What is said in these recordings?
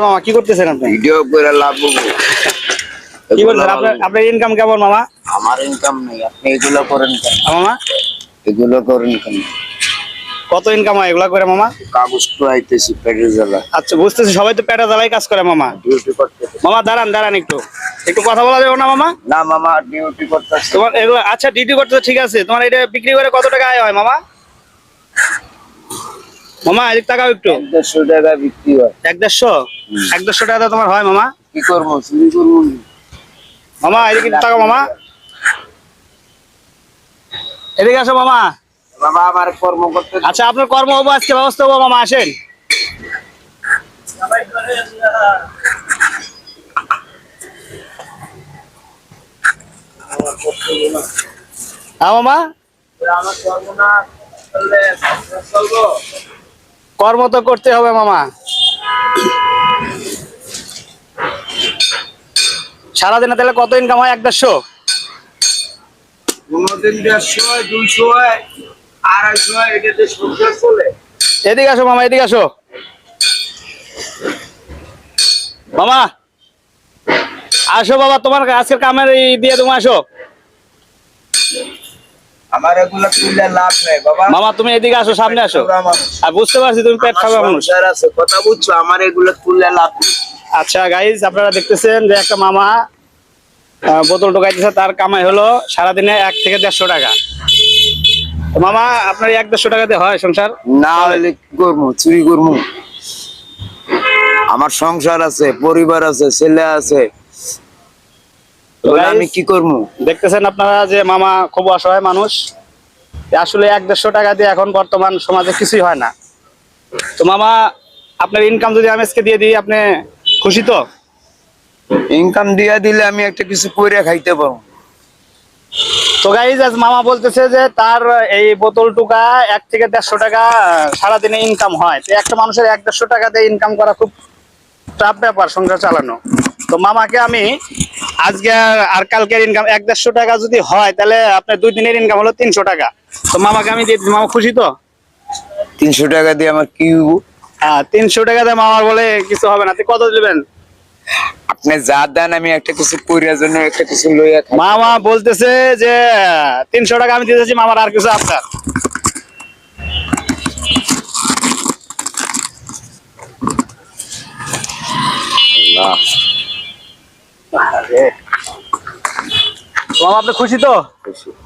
মামা কি করতেছেন আপনি? ভিডিও করে লাভ হবো। কি বলছেন আপনার ইনকাম কেমন মামা? আমার ইনকাম নেই, আপনি এগুলো করেন কেন? মামা এগুলো করেন কেন? কত ইনকাম হয় এগুলা করে মামা? কাগজ তো আইতেছি পেটের জ্বালা। আচ্ছা বুঝতেছি, সবাই তো পেটা জ্বালাই কাজ করে মামা। ডিউটি করতে মামা দাঁড়ান দাঁড়ান, একটু একটু কথা বলা যাবে না মামা? না মামা, ডিউটি করতেছি। তোমার এগুলো আচ্ছা ডিউটি করতে ঠিক আছে, তোমার এটা বিক্রি করে কত টাকা আয় হয় মামা? মামা এদিক টাকাও একটু। 150 টাকা বিক্রি হয়। 150 টাকা তোমার হয় মামা? কি করবো, চুরি করবো? মামা এদিকে টাকা মামা, এদিকে আসো মামা। বাবা আমার কর্ম করতে। আচ্ছা আপনার কর্ম হবো আজকে, ব্যবস্থা হবো মামা, আসেন। হ্যাঁ মামা, আমার কর্ম না করলে চলবো? কর্ম তো করতে হবে মামা। সারাদিনে তাহলে কত ইনকাম হয়? 150। কোনদিন 150, 200, 250, এটাতে সংসার চলে। এদিকে আসো মামা, এদিকে আসো মামা, আসো বাবা, তোমার আজকের কামের এই দিয়ে তুমি আসো। আমার এগুলো তুলে লাভ নেই বাবা। মামা তুমি এদিকে আসো, সামনে আসো। আর বুঝতে পারছি তুমি পেট খাবে মানুষ। সংসার আছে, কথা বুঝছো? আমার এগুলো তুলে লাভ নেই। আচ্ছা গাইজ, আপনারা দেখতেছেন যে একটা মামা বোতল ঢোকাইতেছে, তার কামাই হলো সারাদিনে 1 থেকে 150 টাকা। তো মামা আপনার 1-150 টাকা দিয়ে হয় সংসার? না হলে কি করবো? চুরি করবো? আমার সংসার আছে, পরিবার আছে, ছেলে আছে, আমি কি করবো? দেখতেছেন আপনারা যে মামা খুব অসহায় মানুষ। আসলে 1-150 টাকা দিয়ে এখন বর্তমান সমাজে কিছুই হয় না। তো মামা আপনার ইনকাম যদি আমি আজকে দিয়ে দিই, আপনি খুশি তো? ইনকাম দিয়া দিলে আমি একটা কিছু করে খাইতে পারবো। তো গাইজ আজ মামা বলতেছে যে তার এই বোতল টুকা 1 থেকে 150 টাকা সারাদিনে ইনকাম হয়। তো একটা মানুষের 1-150 টাকা দিয়ে ইনকাম করা খুব টাফ ব্যাপার সংসার চালানো। তো মামাকে আমি আজকে আর কালকের ইনকাম 1-150 টাকা যদি হয়, তাহলে আপনার 2 দিনের ইনকাম হলো 300 টাকা। তো মামাকে আমি দিয়ে দিচ্ছি, মামা খুশি তো? 300 টাকা দিয়ে আমার কি হবো? 300 টাকা দিয়ে মামার বলে কিছু হবে না। তুই কত দিবেন? আপনি যা দেন আমি একটা কিছু করিয়ার জন্য একটা কিছু লইয়া খাই। মামা বলতেছে যে 300 টাকা আমি দিয়ে দিচ্ছি, মামার আর কিছু আপনার। মামা আপনি খুশি তো?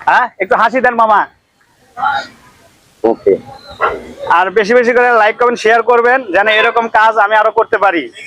হ্যাঁ, একটু হাসি দেন মামা। ওকে। আর বেশি বেশি করে লাইক কমেন্ট শেয়ার করবেন, যেন এরকম কাজ আমি আরো করতে পারি।